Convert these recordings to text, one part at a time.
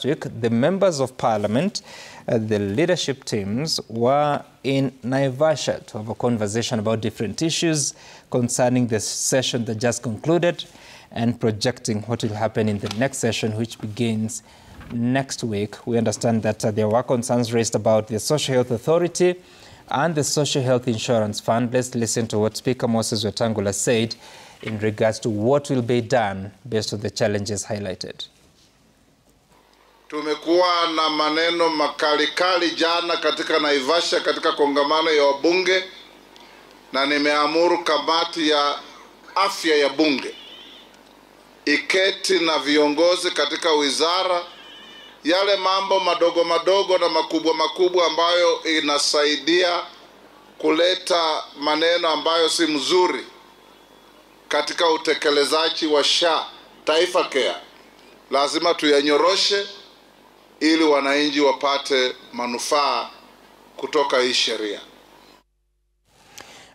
last week, the members of parliament, the leadership teams were in Naivasha to have a conversation about different issues concerning the session that just concluded and projecting what will happen in the next session, which begins next week. We understand that there were concerns raised about the Social Health Authority and the Social Health Insurance Fund. Let's listen to what Speaker Moses Wetangula said in regards to what will be done based on the challenges highlighted. Tumekuwa na maneno makalikali jana katika Naivasha katika kongamano ya wabunge, na nimeamuru kamati ya afya ya bunge iketi na viongozi katika wizara, yale mambo madogo madogo na makubwa makubwa ambayo inasaidia kuleta maneno ambayo si mzuri katika utekelezaji wa SHA Taifa Care, lazima tuyanyoroshe ili wananchi wapate manufaa kutoka hii sheria.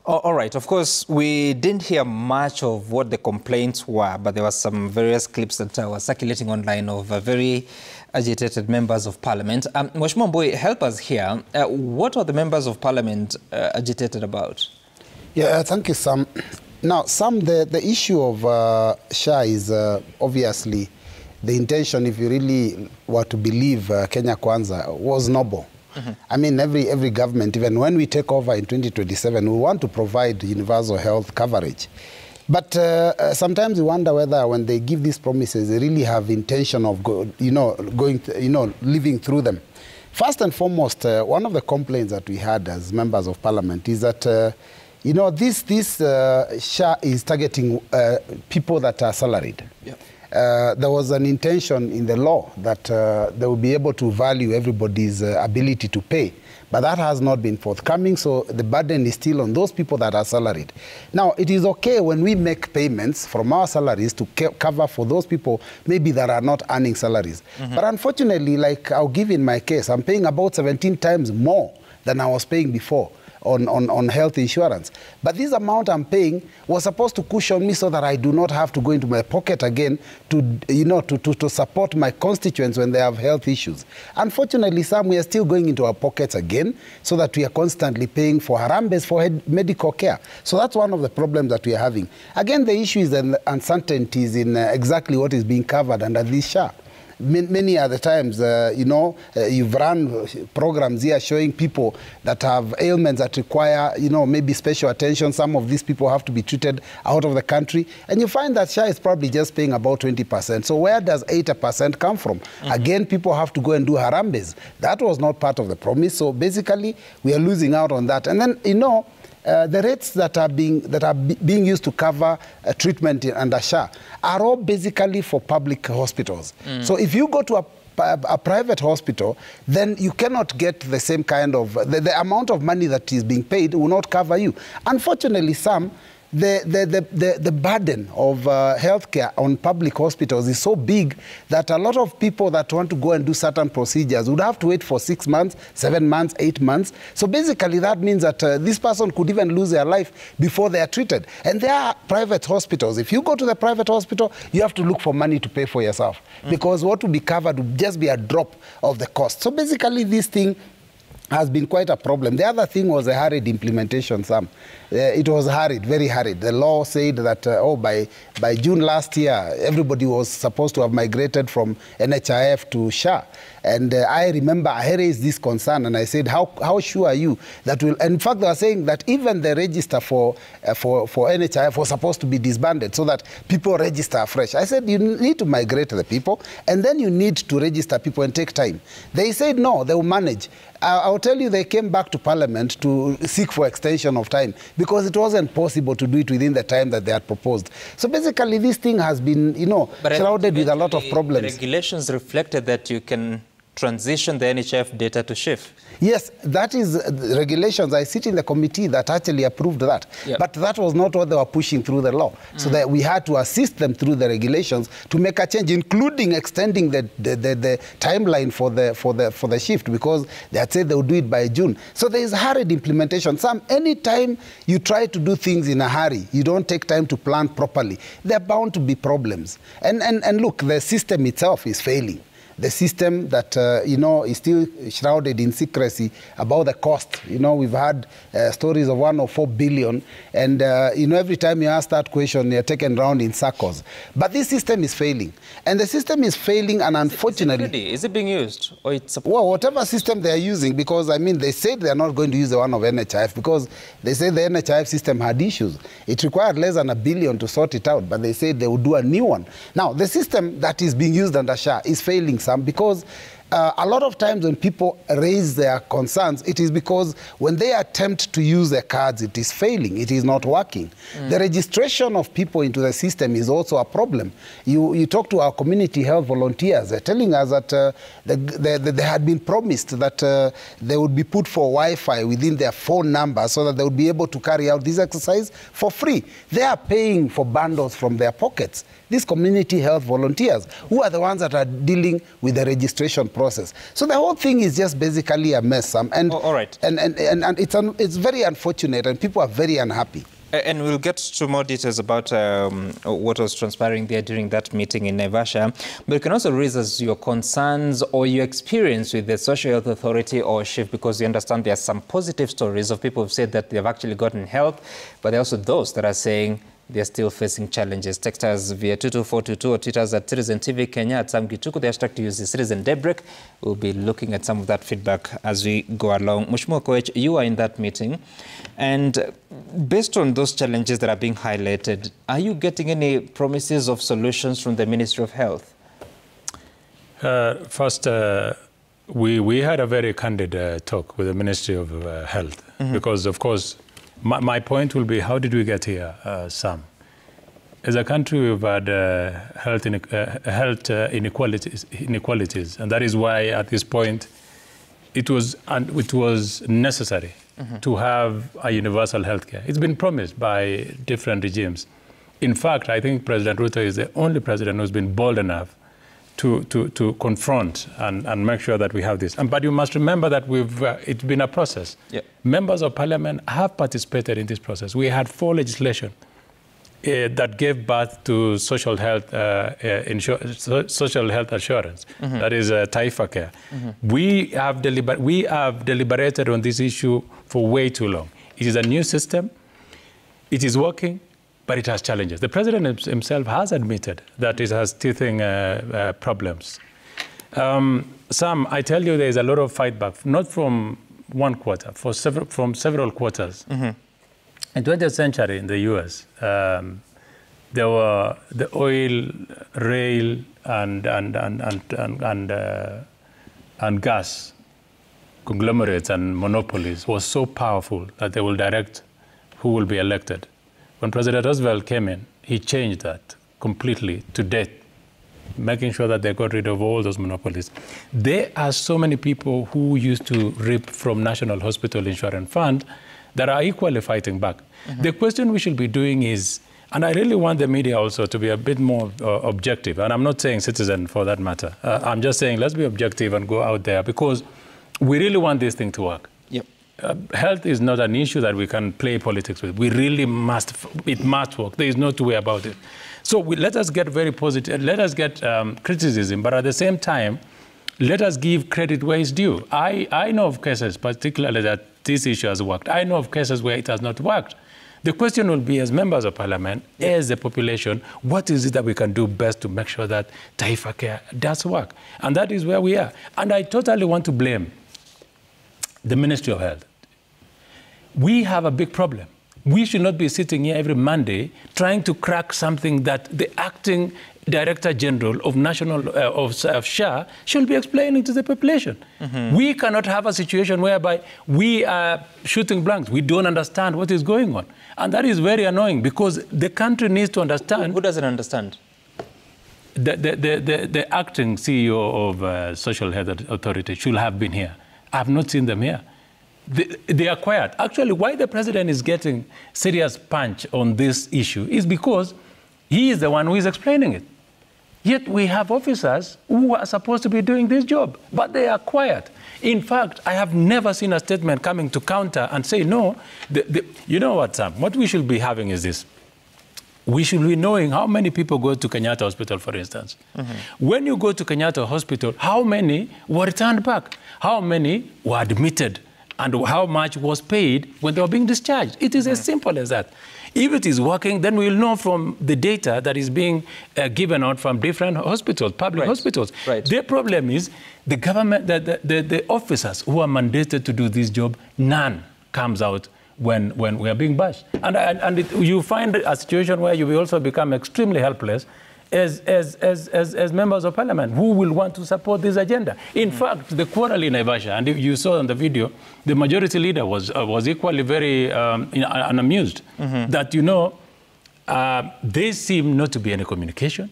All right. Of course, we didn't hear much of what the complaints were, but there were some various clips that were circulating online of very agitated members of parliament. Mheshimiwa Mbui, help us here. What are the members of parliament agitated about? Yeah, thank you, Sam. Now, Sam, the issue of SHA is obviously the intention, if you really were to believe Kenya Kwanza, was noble. I mean, every government, even when we take over in 2027, we want to provide universal health coverage. But sometimes you wonder whether when they give these promises, they really have intention of living through them. First and foremost, one of the complaints that we had as members of parliament is that this SHA is targeting people that are salaried. Yep. There was an intention in the law that they will be able to value everybody's ability to pay, but that has not been forthcoming, so the burden is still on those people that are salaried. Now, it is okay when we make payments from our salaries to cover for those people maybe that are not earning salaries. But unfortunately, like I'll give in my case, I'm paying about 17 times more than I was paying before on health insurance. But this amount I'm paying was supposed to cushion me so that I do not have to go into my pocket again to support my constituents when they have health issues. Unfortunately, some we are still going into our pockets again so that we are constantly paying for harambes for medical care. So that's one of the problems that we are having. Again, the issue is the uncertainties in exactly what is being covered under this SHA. Many other times, you've run programs here showing people that have ailments that require, maybe special attention. Some of these people have to be treated out of the country. And you find that SHA is probably just paying about 20%. So where does 80% come from? Again, people have to go and do harambes. That was not part of the promise. So basically, we are losing out on that. And then, the rates that are being used to cover treatment under SHA are all basically for public hospitals. So if you go to a private hospital, then you cannot get the same kind of, the amount of money that is being paid will not cover you. Unfortunately, the burden of healthcare on public hospitals is so big that a lot of people that want to go and do certain procedures would have to wait for 6 months, 7 months, 8 months. So basically that means that this person could even lose their life before they are treated. And there are private hospitals. If you go to the private hospital, you have to look for money to pay for yourself because what will be covered would just be a drop of the cost. So basically this thing has been quite a problem. The other thing was a hurried implementation, Sam. It was hurried, very hurried. The law said that, by June last year, everybody was supposed to have migrated from NHIF to SHA. And I remember I raised this concern, and I said, how sure are you that will... In fact, they were saying that even the register for NHIF was supposed to be disbanded so that people register afresh. I said, you need to migrate the people, and then you need to register people and take time. They said, no, they will manage. I'll tell you, they came back to Parliament to seek for extension of time because it wasn't possible to do it within the time that they had proposed. So basically, this thing has been, shrouded with a lot of problems. The regulations reflected that you can transition the NHIF data to SHIF. Yes, that is the regulations. I sit in the committee that actually approved that. Yep. But that was not what they were pushing through the law. So that we had to assist them through the regulations to make a change, including extending the timeline for the shift, because they had said they would do it by June. So there is hurried implementation. Anytime you try to do things in a hurry, you don't take time to plan properly, there are bound to be problems. And look, the system itself is failing. the system that, is still shrouded in secrecy about the cost. We've had stories of 1 or 4 billion, and, every time you ask that question, you're taken round in circles. But this system is failing. And the system is failing, and unfortunately... Is it being used? Or it's well, whatever system they're using, because, they said they're not going to use the one of NHIF, because they said the NHIF system had issues. It required less than $1 billion to sort it out, but they said they would do a new one. Now, the system that is being used under SHA is failing some, because a lot of times when people raise their concerns, it is because when they attempt to use their cards, it is failing, it is not working. The registration of people into the system is also a problem. You talk to our community health volunteers, they're telling us that they had been promised that they would be put for Wi-Fi within their phone number so that they would be able to carry out this exercise for free. They are paying for bundles from their pockets. These community health volunteers, who are the ones that are dealing with the registration process. So the whole thing is just basically a mess, Sam. And, all right. And it's very unfortunate, and people are very unhappy. And we'll get to more details about what was transpiring there during that meeting in Naivasha. But you can also raise us your concerns or your experience with the Social Health Authority or SHIF, because you understand there are some positive stories of people who've said that they've actually gotten help, but there are also those that are saying they're still facing challenges. Text us via 22422 or tweet us at Citizen TV Kenya at Sam Gituku. The hashtag to use is Citizen Daybreak. We'll be looking at some of that feedback as we go along. Mheshimiwa Koech, you are in that meeting. And based on those challenges that are being highlighted, are you getting any promises of solutions from the Ministry of Health? First, we had a very candid talk with the Ministry of Health, because, of course, my point will be, how did we get here, Sam? As a country, we've had health inequalities, and that is why, at this point, it was necessary to have a universal health care. It's been promised by different regimes. In fact, I think President Ruto is the only president who's been bold enough to confront and make sure that we have this. But you must remember that it's been a process. Yep. Members of Parliament have participated in this process. We had 4 legislation that gave birth to social health assurance. That is Taifa Care. We have deliberated on this issue for way too long. It is a new system. It is working, but it has challenges. The president himself has admitted that it has teething problems. Sam, I tell you, there is a lot of fight back, not from one quarter, from several quarters. In the 20th century in the US, there were the oil, rail, and gas conglomerates and monopolies was so powerful that they will direct who will be elected. When President Roosevelt came in, he changed that completely to debt, making sure that they got rid of all those monopolies. There are so many people who used to reap from National Hospital Insurance Fund that are equally fighting back. The question we should be doing is, and I really want the media also to be a bit more objective, and I'm not saying Citizen for that matter. I'm just saying let's be objective and go out there, because we really want this thing to work. Health is not an issue that we can play politics with. We really must, it must work. There is no two way about it. So let us get very positive, let us get criticism, but at the same time, let us give credit where it's due. I know of cases, particularly that this issue has worked. I know of cases where it has not worked. The question will be, as members of Parliament, as the population, what is it that we can do best to make sure that Taifa Care does work? And that is where we are. And I totally want to blame the Ministry of Health. We have a big problem. We should not be sitting here every Monday trying to crack something that the acting Director General of SHA should be explaining to the population. We cannot have a situation whereby we are shooting blanks. We don't understand what is going on. And that is very annoying, because the country needs to understand. Who doesn't understand? The acting CEO of Social Health Authority should have been here. I have not seen them here. They are quiet. Actually, why the president is getting serious punch on this issue is because he is the one who is explaining it. Yet we have officers who are supposed to be doing this job, but they are quiet. In fact, I have never seen a statement coming to counter and say, no, you know what, Sam? What we should be having is this. we should be knowing how many people go to Kenyatta Hospital, for instance. When you go to Kenyatta Hospital, how many were returned back? How many were admitted? And how much was paid when they were being discharged? It is as simple as that. If it is working, then we'll know from the data that is being given out from different hospitals, public hospitals. The problem is the government, the officers who are mandated to do this job, none comes out when we are being bashed. And you find a situation where you will also become extremely helpless as members of parliament who will want to support this agenda. In fact, the quarrel in Naivasha, and you saw on the video, the majority leader was equally very unamused that, you know, there seem not to be any communication.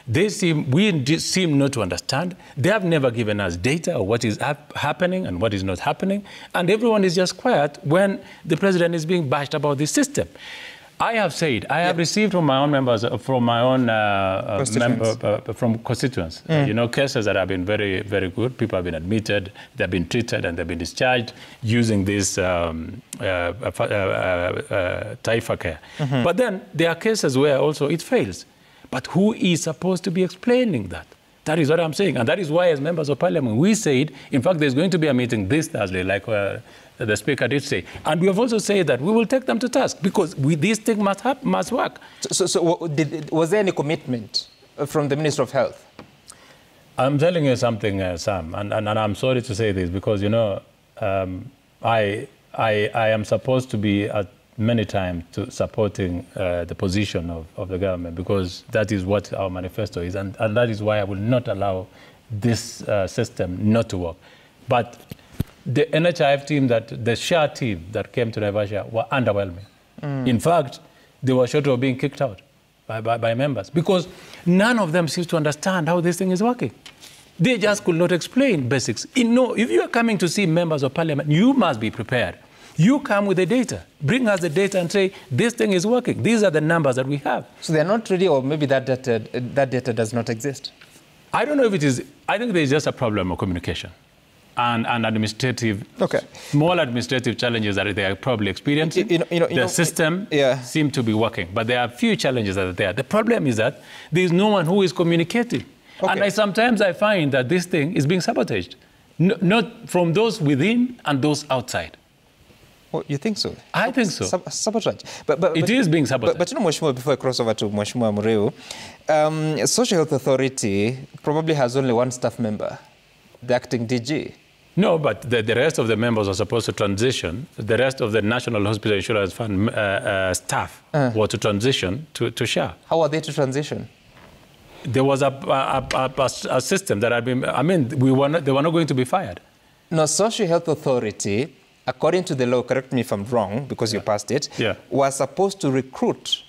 We seem not to understand. They have never given us data of what is happening and what is not happening. And everyone is just quiet when the president is being bashed about this system. I have said, I have received from my own members, from my own from constituents, you know, cases that have been very, very good. People have been admitted, they've been treated, and they've been discharged using this Taifa care. But then there are cases where also it fails. But who is supposed to be explaining that? That is what I'm saying. And that is why, as members of parliament, we said, in fact, there's going to be a meeting this Thursday, like the speaker did say. And we have also said that we will take them to task because this thing must work. So was there any commitment from the Minister of Health? I'm telling you something, Sam, and I'm sorry to say this because, you know, I am supposed to be at many times to supporting the position of the government because that is what our manifesto is, and that is why I will not allow this system not to work. But the NHIF team, the SHA team that came to Naivasha were underwhelming. In fact, they were short of being kicked out by members because none of them seems to understand how this thing is working. They just could not explain basics. If you are coming to see members of parliament, you must be prepared. You come with the data. Bring us the data and say, this thing is working. These are the numbers that we have. So they're not ready, or maybe that data does not exist? I don't know if it is. I think there's just a problem of communication and administrative, small administrative challenges that they are probably experiencing. The system seems to be working, but there are a few challenges that are there. The problem is that there is no one who is communicating. And sometimes I find that this thing is being sabotaged, not from those within and those outside. Oh, you think so? I think so. Sabotage. It is being sabotaged. But you know, Mheshimiwa, before I cross over to Mheshimiwa Mureu, Social Health Authority probably has only one staff member, the acting DG. No, but the rest of the members are supposed to transition. The rest of the National Hospital Insurance Fund staff were to transition to SHA. How are they to transition? There was a system that had been, they were not going to be fired. No, Social Health Authority, according to the law, correct me if I'm wrong, because you passed it, was supposed to recruit,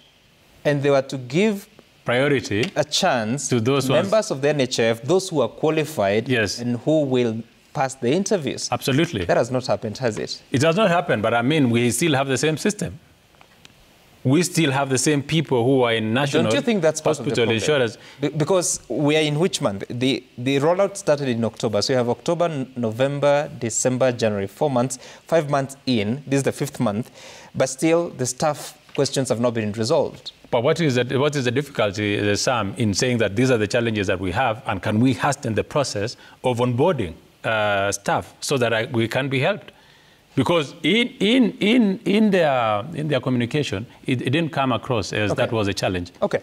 and they were to give priority, a chance to those members of the NHIF, those who are qualified and who will pass the interviews. Absolutely. That has not happened, has it? It has not happened, but we still have the same system. We still have the same people who are in national Don't you think that's part hospital of the insurance. Because we are in which month? The rollout started in October. So you have October, November, December, January, 4 months, 5 months in. This is the 5th month. But still, the staff questions have not been resolved. But what is the difficulty, Sam, in saying that these are the challenges that we have, and can we hasten the process of onboarding staff so that we can be helped? Because in their communication, it didn't come across as that was a challenge. Okay.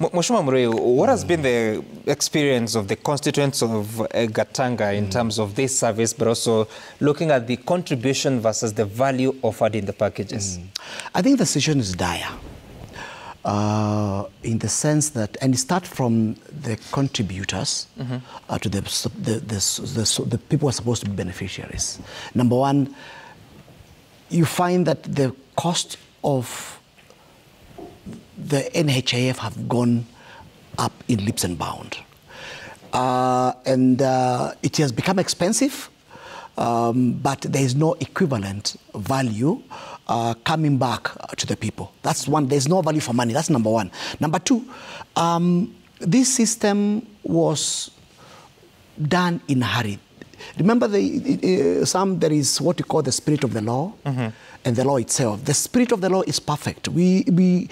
Mheshimiwa Mureu, what has been the experience of the constituents of Gatanga in terms of this service, but also looking at the contribution versus the value offered in the packages? I think the situation is dire. In the sense that, and it starts from the contributors to the people who are supposed to be beneficiaries. Number one, you find that the cost of the NHIF have gone up in leaps and bounds. It has become expensive, but there is no equivalent value coming back to the people. That's one. There's no value for money. That's number one. Number two, this system was done in a hurry. remember, there is what you call the spirit of the law, and the law itself. The spirit of the law is perfect. The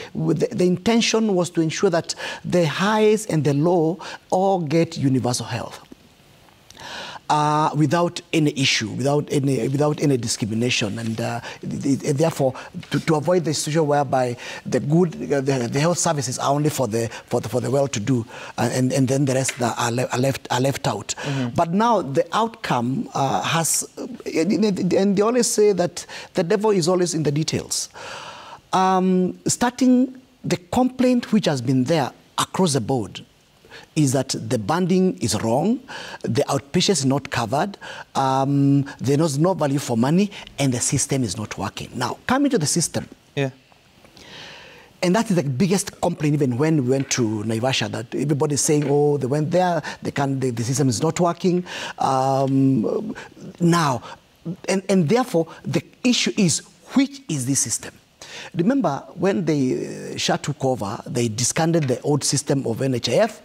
intention was to ensure that the highs and the low all get universal health. Without any issue, without any discrimination, and therefore to avoid the situation whereby the health services are only for the well-to-do, and then the rest are left out. But now the outcome has, and they always say that the devil is always in the details. Starting the complaint which has been there across the board is that the banding is wrong, the outpatient is not covered, there is no value for money, and the system is not working. Now, coming to the system. Yeah. And that is the biggest complaint even when we went to Naivasha, that everybody is saying, oh, they went there, the system is not working. Now, and therefore, the issue is, which is this system? Remember, when the SHA took over, they discarded the old system of NHIF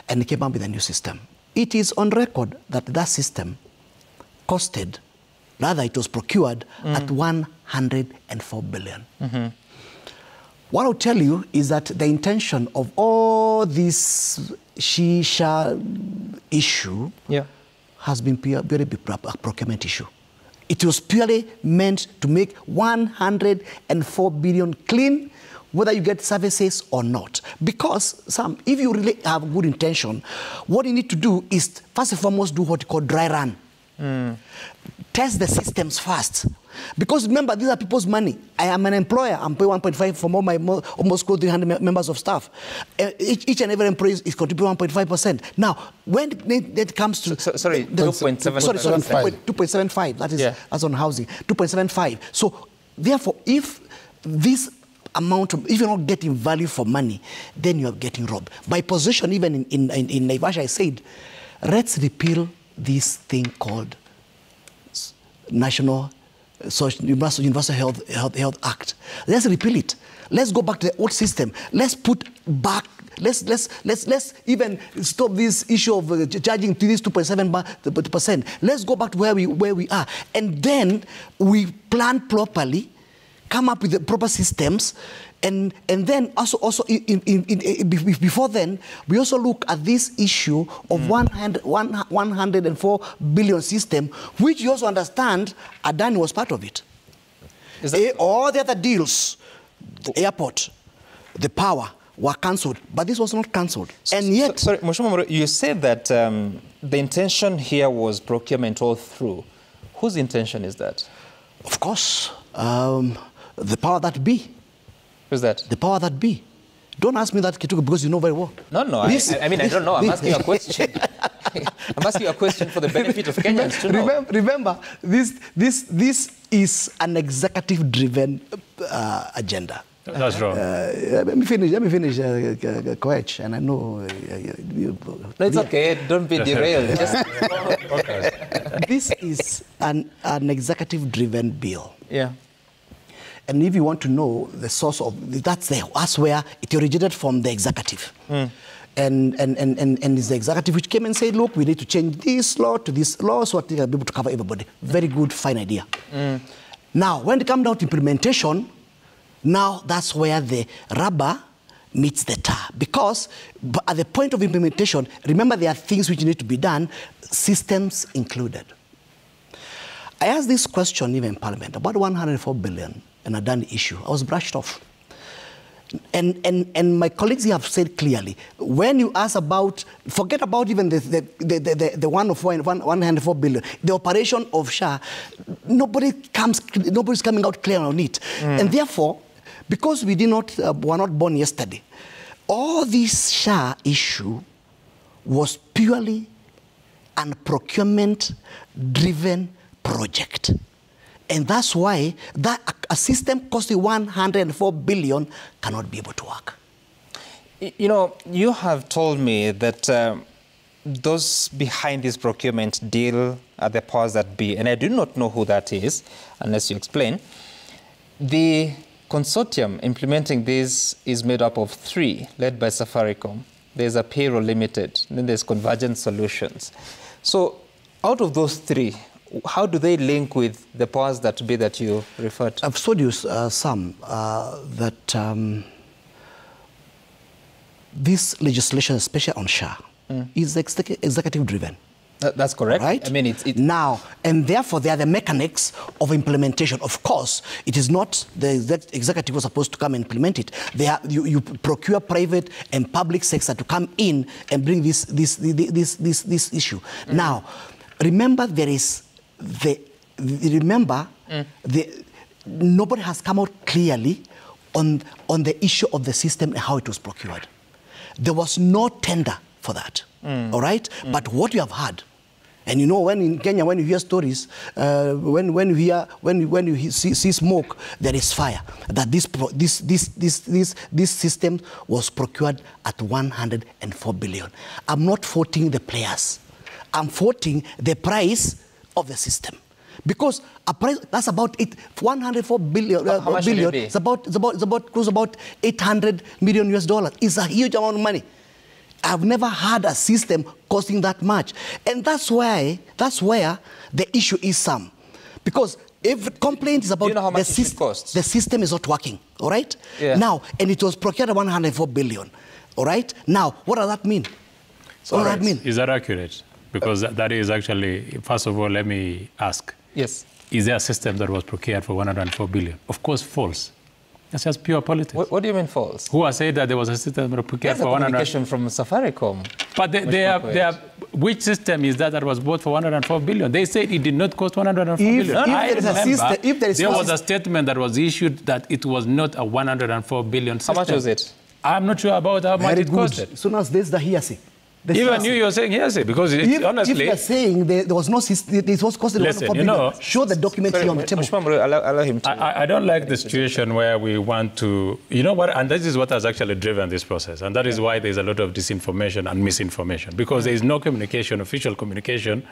and came up with a new system. It is on record that that system costed, rather it was procured at 104 billion. What I'll tell you is that the intention of all this SHA issue has been purely a procurement issue. It was purely meant to make 104 billion clean, whether you get services or not. Because if you really have good intention, what you need to do is, first and foremost, do what you call dry run. Test the systems first. Because remember, these are people's money. I am an employer. I'm paying 1.5 for all my almost close to 300 members of staff. Each and every employee is contributing 1.5%. Now, when it comes to... Sorry, 2.75. Sorry, 2.75. That's on housing. 2.75. So, therefore, if this amount of, if you're not getting value for money, then you're getting robbed. My position, even in Naivasha, I said, let's repeal this thing called National Universal Health Act. Let's repeal it. Let's go back to the old system. Let's put back. Let's even stop this issue of charging to this 2.7%. Let's go back to where we are, and then we plan properly, come up with the proper systems, and then also before then, we also look at this issue of 104 billion system, which you also understand Adani was part of it. All the other deals, the airport, the power, were cancelled, but this was not cancelled. And yet... Sorry, Mheshimiwa, you said that the intention here was procurement all through. Whose intention is that? Of course, the power that be. Who's that? The power that be. Don't ask me that, Kituku, because you know very well. No, I mean, I don't know. I'm asking you a question. I'm asking you a question for the benefit of Kenyans to know. Remember, this is an executive-driven agenda. That's wrong. Let me finish, Coach, and I know... No, it's okay. Don't be derailed. This is an executive-driven bill. Yeah. And if you want to know the source of... That's where it originated from the executive. And it's the executive which came and said, look, we need to change this law to this law so that we can be able to cover everybody. Very good, fine idea. Now, when it comes down to implementation, now that's where the rubber meets the tar. Because at the point of implementation, remember there are things which need to be done, systems included. I asked this question even in Parliament, about 104 billion, and Adani issue. I was brushed off. And my colleagues here have said clearly, when you ask about, forget about even the 104 billion, the operation of SHA, nobody's coming out clear on it. And therefore, because we were not born yesterday, all this SHA issue was purely a procurement-driven project. And that's why a system costing 104 billion cannot be able to work. You know, you have told me that those behind this procurement deal are the powers that be, and I do not know who that is, unless you explain. The consortium implementing this is made up of 3, led by Safaricom. There's a Payroll Limited, then there's Convergent Solutions. So Out of those three, how do they link with the powers that be that you referred to? I've told you some that this legislation, especially on SHA, is executive driven. That's correct. Right? I mean, it's now, and therefore, they are the mechanics of implementation. Of course, it is not the executive was supposed to come and implement it. They are, you procure private and public sector to come in and bring this issue. Now, remember, there is nobody has come out clearly on the issue of the system and how it was procured. There was no tender for that. All right? But what you have heard, and you know, when in Kenya, when you hear stories, when you see smoke, there is fire. That this system was procured at 104 billion. I'm not faulting the players. I'm faulting the price of the system. Because a price that's about 104 billion. How much billion. should it be? It's about close about $800 million US. It's a huge amount of money. I've never had a system costing that much. And that's where the issue is some. Because if complaint is about the system is not working, all right? Yeah. Now, and it was procured at 104 billion, all right? Now, what does that mean? So what does that mean? Is that accurate? Because that is actually, first of all, let me ask. Yes. Is there a system that was procured for 104 billion? Of course, false. That's just pure politics. What do you mean false? Who has said that there was a system that was procured for 104 billion? From Safaricom. But which system is that was bought for 104 billion? They said it did not cost 104 billion. There was a statement that was issued that it was not a 104 billion system. How much was it? I'm not sure about how much it costed. As soon as there's the hearsay. Even you're saying hearsay, because honestly... If you're saying there was no system, it was costed 104 billion, show the document here on the table. Allow him to... I don't like the situation where we want to... You know what? And this is what has actually driven this process. And that is why there's a lot of disinformation and misinformation. Because there is no communication, official communication,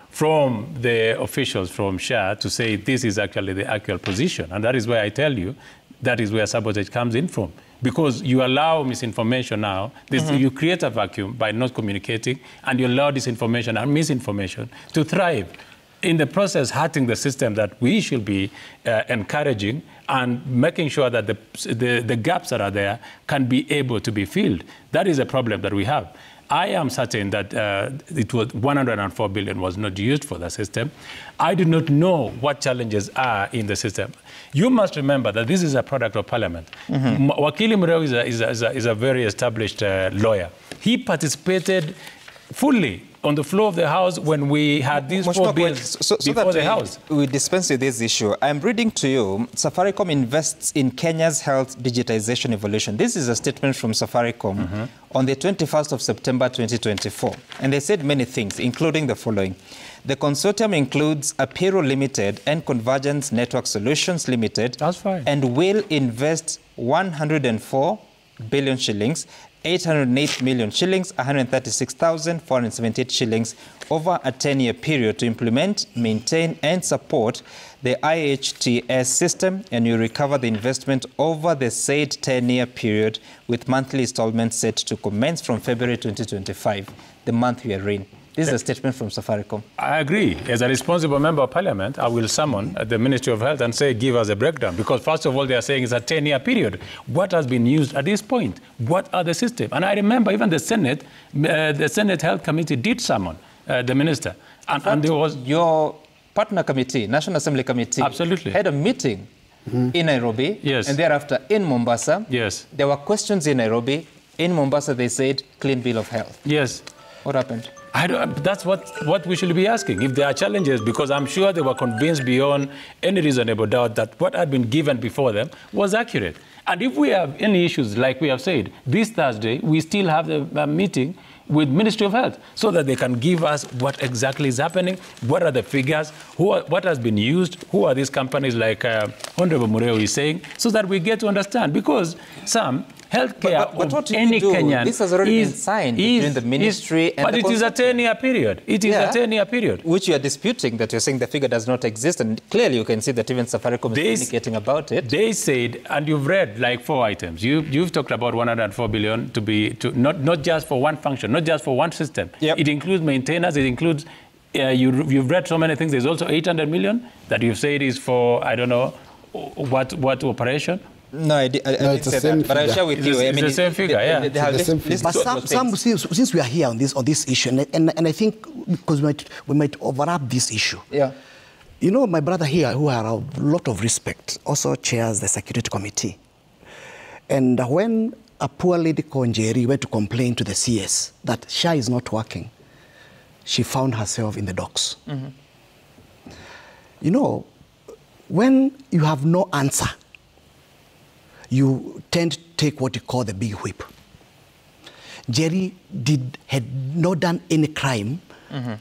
from the officials from SHA to say this is actually the actual position. And that is why I tell you, that is where sabotage comes in from. Because you allow misinformation now, you create a vacuum by not communicating, and you allow disinformation and misinformation to thrive. In the process, hurting the system that we should be encouraging and making sure that the gaps that are there can be able to be filled. That is a problem that we have. I am certain that it was 104 billion was not used for the system. I do not know what challenges are in the system. You must remember that this is a product of Parliament. Wakili Mureo is a very established lawyer. He participated fully on the floor of the House when we had these four bills before the House. We dispense with this issue. I'm reading to you, Safaricom invests in Kenya's health digitization evolution. This is a statement from Safaricom on the 21st of September 2024. And they said many things, including the following. The consortium includes Apero Limited and Convergence Network Solutions Limited. That's fine. And will invest 104 billion shillings, 808 million shillings, 136,478 shillings over a 10-year period to implement, maintain, and support the IHTS system, and you recover the investment over the said 10-year period with monthly installments set to commence from February 2025, the month we are in. This is a statement from Safaricom. I agree. As a responsible member of Parliament, I will summon the Ministry of Health and say, give us a breakdown. Because first of all, they are saying it's a 10-year period. What has been used at this point? What are the systems? And I remember even the Senate Health Committee did summon the minister. And there was... Your partner committee, National Assembly Committee, absolutely had a meeting in Nairobi. Yes. And thereafter in Mombasa. Yes. There were questions in Nairobi. In Mombasa, they said, clean bill of health. Yes. What happened? That's what we should be asking. If there are challenges, because I'm sure they were convinced beyond any reasonable doubt that what had been given before them was accurate. And if we have any issues, like we have said, this Thursday, we still have a meeting with Ministry of Health so that they can give us what exactly is happening, what are the figures, what has been used, who are these companies like Honorable Mureo is saying, so that we get to understand. Because some healthcare but of any Kenyan this has already been signed between the ministry and but it is a 10-year period. It is a 10-year period. Which you are disputing, that you're saying the figure does not exist. And clearly you can see that even Safaricom is communicating about it. They said, and you've read like 4 items. You've talked about 104 billion to not just for one function, not just for one system. Yep. It includes maintenance, it includes you've read so many things. There's also 800 million that you've said is for, I don't know, what operation? No, I didn't say that, but I'll share with you. It's the same figure, yeah. But since we are here on this issue, and I think because we might overlap this issue. Yeah. You know, my brother here, who has a lot of respect, also chairs the Security Committee. And when a poor lady called Njeri went to complain to the CS that SHA is not working, she found herself in the docks. Mm-hmm. You know, when you have no answer, you tend to take what you call the big whip. Jerry had not done any crime. Mm-hmm.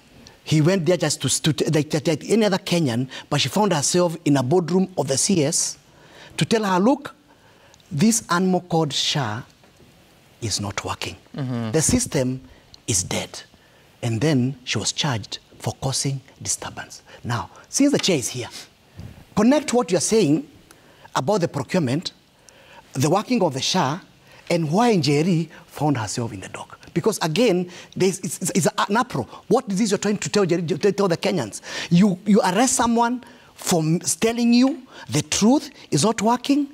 He went there just to like any other Kenyan, but she found herself in a boardroom of the CS to tell her, look, this animal called SHA is not working. Mm-hmm. The system is dead. And then she was charged for causing disturbance. Now, since the chair is here, connect what you're saying about the procurement, the working of the SHA, and why Njeri found herself in the dock. Because again, it's an uproar. What is this you're trying to tell the Kenyans? You arrest someone for telling you the truth is not working?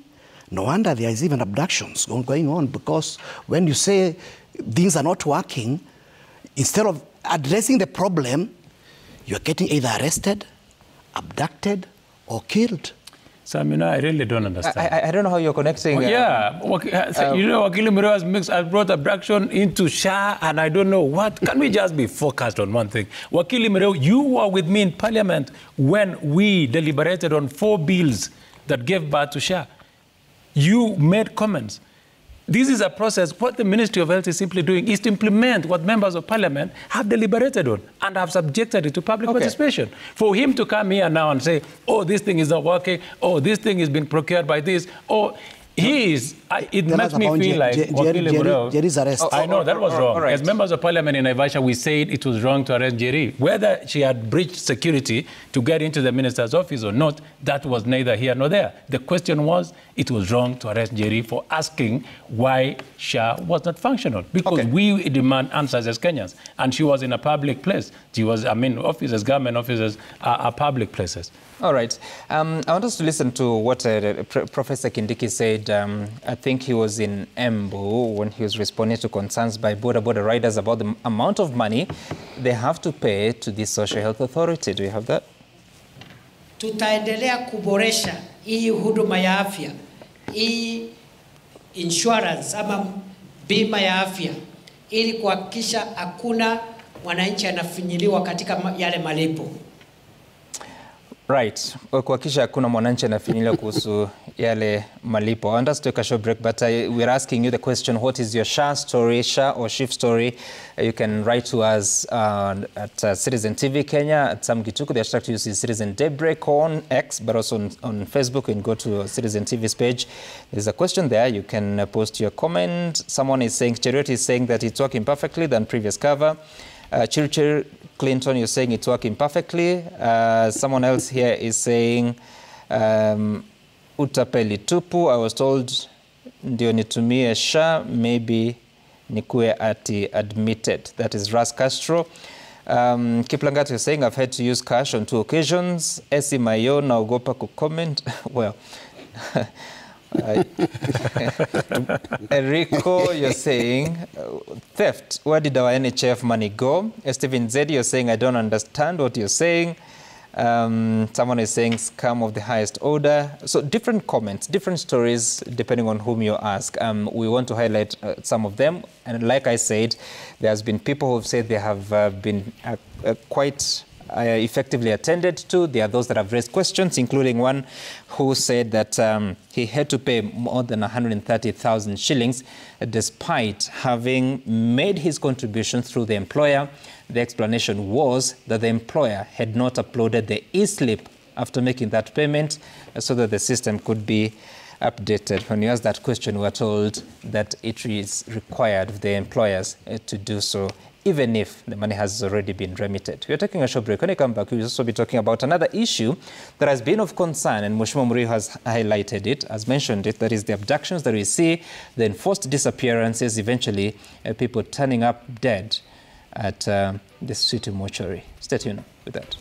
No wonder there is even abductions going on, because when you say things are not working, instead of addressing the problem, you're getting either arrested, abducted, or killed. Sam, you know, I really don't understand. I don't know how you're connecting. You know, Wakili Mureo has brought abduction into SHA, and I don't know what. Can we just be focused on one thing? Wakili Mureo, you were with me in Parliament when we deliberated on 4 bills that gave birth to SHA. You made comments. This is a process. What the Ministry of Health is simply doing is to implement what members of Parliament have deliberated on and have subjected it to public participation. For him to come here now and say, oh, this thing is not working, oh, this thing is being procured by this, oh, he is, it makes me feel like Njeri's arrest. I know, that was wrong. Right. As members of Parliament in Naivasha, we said it was wrong to arrest Njeri. Whether she had breached security to get into the minister's office or not, that was neither here nor there. The question was, it was wrong to arrest Njeri for asking why SHA was not functional. Because we demand answers as Kenyans. And she was in a public place. She was, I mean, offices, government offices are public places. All right. I want us to listen to what Professor Kindiki said. I think he was in Embu when he was responding to concerns by border riders about the amount of money they have to pay to the Social Health Authority. Do you have that? Tutaendelea kuboresha hii huduma ya afya, hii insurance ama bima ya afya, ili kuhakikisha hakuna mwananchi anafinyiliwa katika yale malipo. Right. Kuhakikisha hakuna mwananchi anafinyiliwa kuhusu yale malipo. I want us to take a short break, but we're asking you the question, what is your SHA story, SHA or SHIF story? You can write to us at Citizen TV Kenya, at Sam Gituku. The hashtag to use is Citizen Daybreak on X, but also on Facebook. You can go to Citizen TV's page. There's a question there. You can post your comment. Someone is saying, Cheriot is saying that it's working perfectly than previous cover. Chirichiri Clinton, you're saying it's working perfectly. Someone else here is saying, utapeli tupu, I was told ndio nitumie SHA, maybe nikue ati admitted. That is Ras Castro. Kiplangat, you're saying, I've had to use cash on 2 occasions. Esi Mayo, naogopa kucomment. Well, Enrico, you're saying, theft. Where did our NHF money go? Stephen Zedi, you're saying, I don't understand what you're saying. Someone is saying, scam of the highest order. So different comments, different stories, depending on whom you ask. We want to highlight some of them. And like I said, there's been people who have said they have been quite effectively attended to. There are those that have raised questions, including one who said that he had to pay more than 130,000 shillings despite having made his contribution through the employer. The explanation was that the employer had not uploaded the e-slip after making that payment so that the system could be updated. When you ask that question, we were told that it is required of the employers to do so, even if the money has already been remitted. We're taking a short break. When I come back, we'll also be talking about another issue that has been of concern, and Mheshimiwa Muriu has highlighted it, has mentioned it, that is the abductions that we see, the enforced disappearances, eventually people turning up dead at the city mortuary. Stay tuned with that.